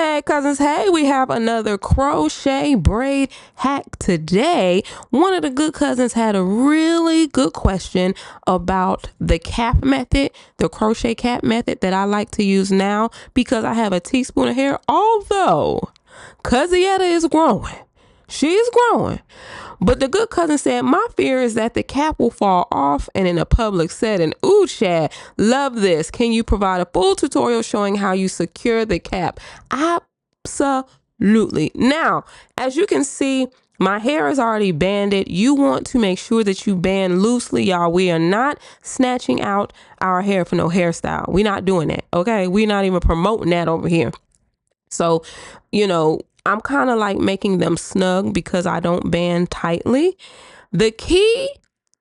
Hey cousins, hey, we have another crochet braid hack today. One of the good cousins had a really good question about the cap method, the crochet cap method that I like to use now because I have a teaspoon of hair, although Cousietta is growing. She's growing. But the good cousin said, my fear is that the cap will fall off and in a public setting. Ooh, Chad, love this. Can you provide a full tutorial showing how you secure the cap? Absolutely. Now, as you can see, my hair is already banded. You want to make sure that you band loosely, y'all. We are not snatching out our hair for no hairstyle. We're not doing that, okay? We're not even promoting that over here. So, I'm kind of like making them snug because I don't band tightly. The key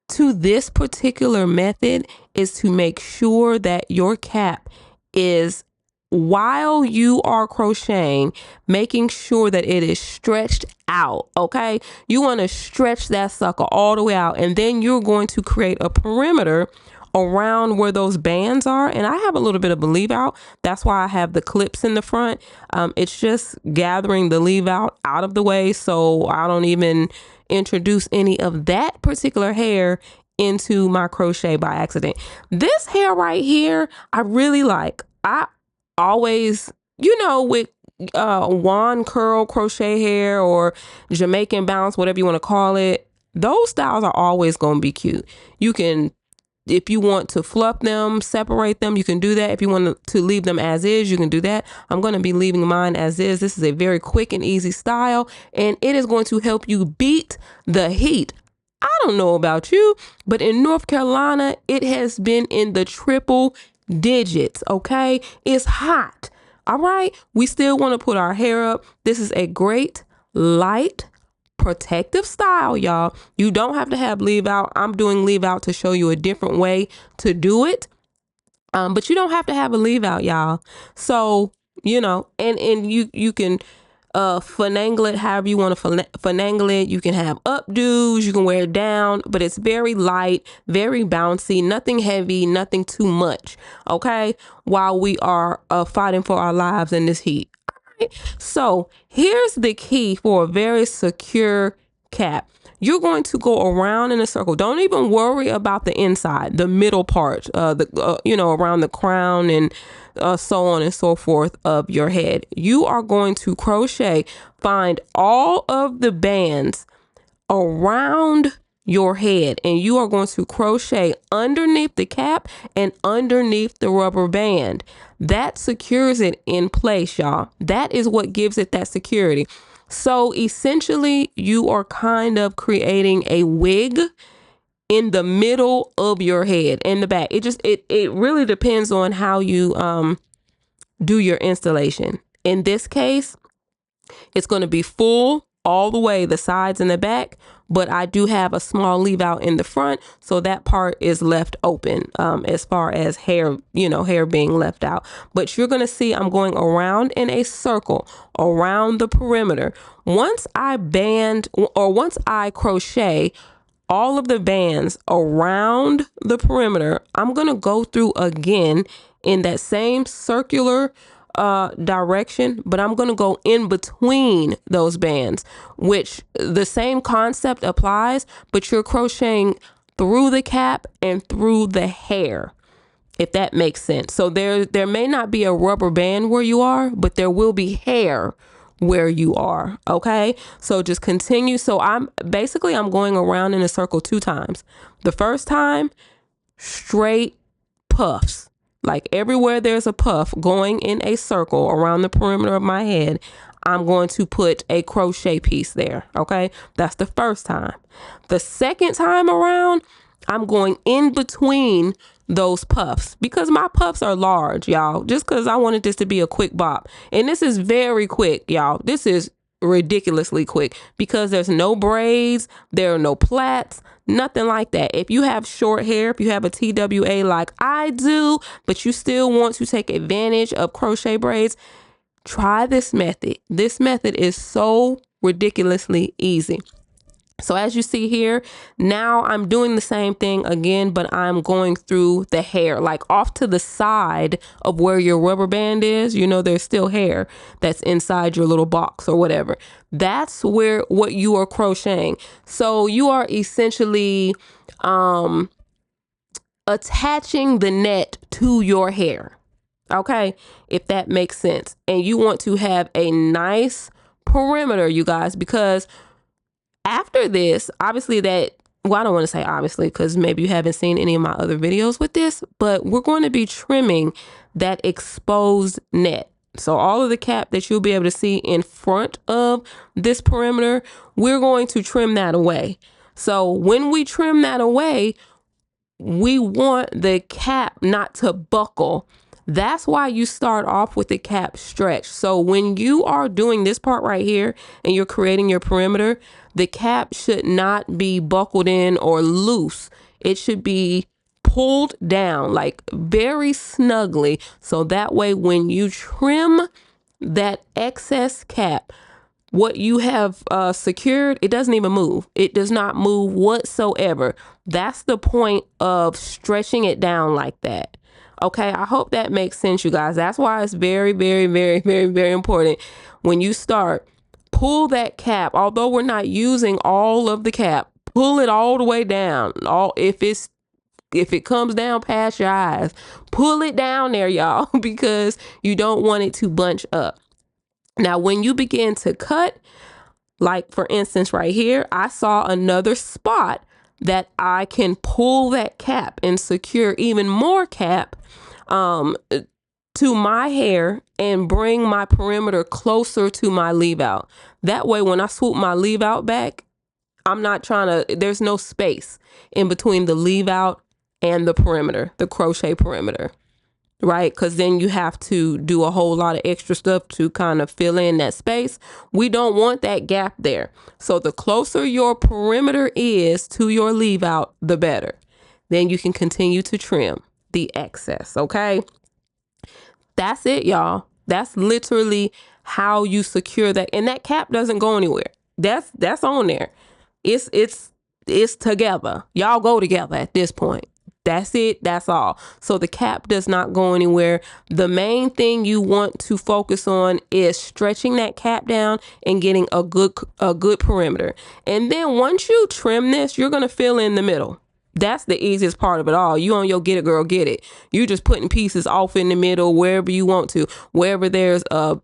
to this particular method is to make sure that your cap is, while you are crocheting, making sure that it is stretched out, okay? You want to stretch that sucker all the way out, and then you're going to create a perimeter around where those bands are. And I have a little bit of a leave out. That's why I have the clips in the front. It's just gathering the leave out of the way so I don't even introduce any of that particular hair into my crochet by accident. This hair right here, I really like. I always, with wand curl crochet hair or Jamaican bounce, whatever you want to call it, those styles are always going to be cute. You can, if you want to fluff them, separate them, you can do that. If you want to leave them as is, you can do that. I'm going to be leaving mine as is. This is a very quick and easy style, and it is going to help you beat the heat. I don't know about you, but in North Carolina, it has been in the triple digits, okay? It's hot, all right? We still want to put our hair up. This is a great, light, protective style, y'all. You don't have to have leave out. I'm doing leave out to show you a different way to do it. But you don't have to have a leave out, y'all. So, and you can finagle it however you want to finagle it. You can have updos, you can wear it down, but it's very light, very bouncy, nothing heavy, nothing too much, okay? While we are fighting for our lives in this heat. So here's the key for a very secure cap. You're going to go around in a circle. Don't even worry about the inside, the middle part, around the crown and so on and so forth of your head. You are going to crochet, find all of the bands around your head, and you are going to crochet underneath the cap and underneath the rubber band. That secures it in place, y'all. That is what gives it that security. So essentially, you are kind of creating a wig in the middle of your head, in the back. It really depends on how you do your installation. In this case, it's going to be full all the way, the sides and the back, but I do have a small leave out in the front, so that part is left open as far as hair being left out. But you're going to see I'm going around in a circle around the perimeter. Once I crochet all of the bands around the perimeter, I'm going to go through again in that same circular direction, but I'm going to go in between those bands, which the same concept applies, but you're crocheting through the cap and through the hair, if that makes sense. So there may not be a rubber band where you are, but there will be hair where you are. Okay. So just continue. So I'm going around in a circle 2 times. The first time, straight puffs. Like everywhere there's a puff going in a circle around the perimeter of my head, I'm going to put a crochet piece there. Okay. That's the first time. The second time around, I'm going in between those puffs because my puffs are large, y'all, just because I wanted this to be a quick bop. And this is very quick, y'all. This is ridiculously quick because there's no braids, there are no plaits, nothing like that. If you have short hair, if you have a TWA like I do, but you still want to take advantage of crochet braids, try this method. This method is so ridiculously easy. So as you see here, now I'm doing the same thing again, but I'm going through the hair, like off to the side of where your rubber band is. You know, there's still hair that's inside your little box or whatever. That's where what you are crocheting. So you are essentially attaching the net to your hair. Okay, if that makes sense. And you want to have a nice perimeter, you guys, because after this, obviously well, I don't want to say obviously because maybe you haven't seen any of my other videos with this, but we're going to be trimming that exposed net. So all of the cap that you'll be able to see in front of this perimeter, we're going to trim that away. So when we trim that away, we want the cap not to buckle. That's why you start off with the cap stretched. So when you are doing this part right here and you're creating your perimeter, the cap should not be buckled in or loose. It should be pulled down like very snugly. So that way when you trim that excess cap, what you have secured, it doesn't even move. It does not move whatsoever. That's the point of stretching it down like that. Okay, I hope that makes sense, you guys. That's why it's very, very, very, very, very important when you start, pull that cap. Although we're not using all of the cap, pull it all the way down. If it comes down past your eyes, pull it down there, y'all, because you don't want it to bunch up. Now, when you begin to cut, like for instance, right here, I saw another spot that I can pull that cap and secure even more cap to my hair and bring my perimeter closer to my leave out. That way, when I swoop my leave out back, I'm not trying to, there's no space in between the leave out and the perimeter, the crochet perimeter. Right? Because then you have to do a whole lot of extra stuff to kind of fill in that space. We don't want that gap there. So the closer your perimeter is to your leave out, the better. Then you can continue to trim the excess. Okay. That's it, y'all. That's literally how you secure that. And that cap doesn't go anywhere. That's on there. It's together. Y'all go together at this point. That's it. That's all. So the cap does not go anywhere. The main thing you want to focus on is stretching that cap down and getting a good perimeter. And then once you trim this, you're going to fill in the middle. That's the easiest part of it all. You on your get it, girl, get it. You just putting pieces off in the middle, wherever you want to, wherever there's a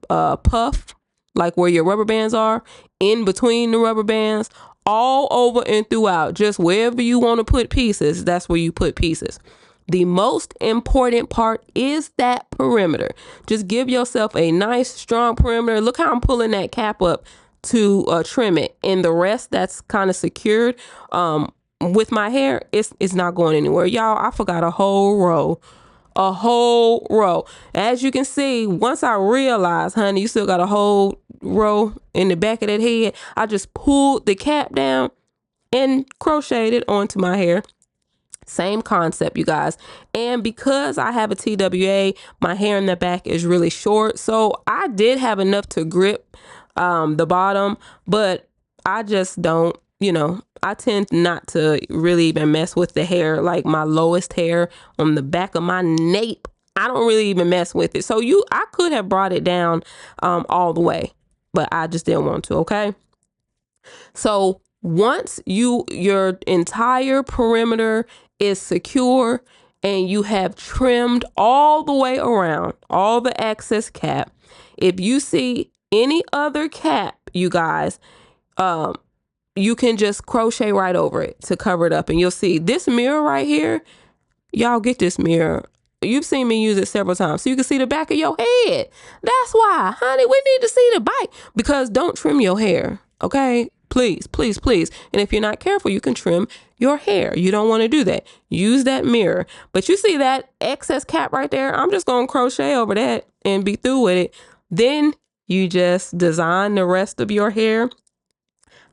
puff, like where your rubber bands are, in between the rubber bands, all over and throughout, just wherever you want to put pieces, that's where you put pieces. The most important part is that perimeter. Just give yourself a nice strong perimeter. Look how I'm pulling that cap up to trim it, and the rest that's kind of secured with my hair, it's not going anywhere. Y'all, I forgot a whole row. As you can see, once I realized, honey, you still got a whole row in the back of that head, I just pulled the cap down and crocheted it onto my hair. Same concept, you guys. And because I have a TWA, my hair in the back is really short, so I did have enough to grip the bottom, but I just don't, I tend not to really even mess with the hair, like my lowest hair on the back of my nape. I don't really even mess with it. So I could have brought it down all the way, but I just didn't want to. Okay. So once your entire perimeter is secure and you have trimmed all the way around all the excess cap, if you see any other cap, you guys, you can just crochet right over it to cover it up. And you'll see this mirror right here. Y'all get this mirror. You've seen me use it several times. So you can see the back of your head. That's why, honey, we need to see the back. Because don't trim your hair. Okay? Please, please, please. And if you're not careful, you can trim your hair. You don't want to do that. Use that mirror. But you see that excess cap right there? I'm just going to crochet over that and be through with it. Then you just design the rest of your hair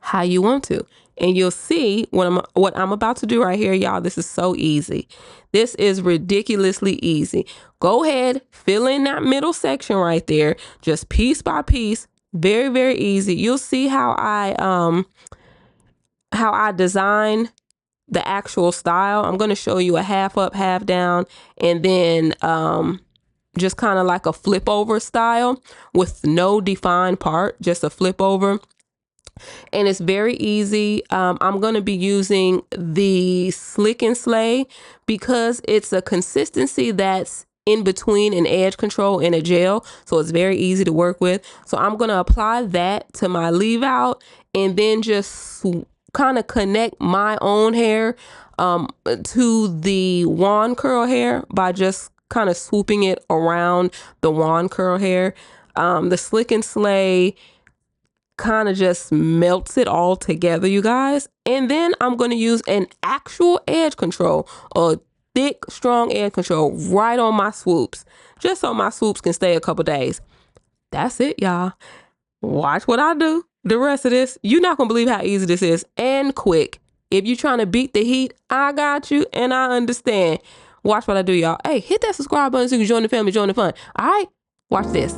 how you want to. And you'll see what I'm about to do right here, y'all. This is so easy. This is ridiculously easy. Go ahead, fill in that middle section right there, just piece by piece. Very, very easy. You'll see how how I design the actual style. I'm going to show you a half up, half down, and then just kind of like a flip over style with no defined part, just a flip over. And it's very easy. I'm going to be using the Slick and Slay because it's a consistency that's in between an edge control and a gel. So it's very easy to work with. So I'm going to apply that to my leave out and then just kind of connect my own hair to the wand curl hair by just kind of swooping it around the wand curl hair. The Slick and Slay kind of just melts it all together, you guys. And then I'm going to use an actual edge control, a thick, strong edge control right on my swoops, just so my swoops can stay a couple days. That's it, y'all. Watch what I do. The rest of this, you're not going to believe how easy this is and quick. If you're trying to beat the heat, I got you and I understand. Watch what I do, y'all. Hey, hit that subscribe button so you can join the family, join the fun. All right, watch this.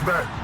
back.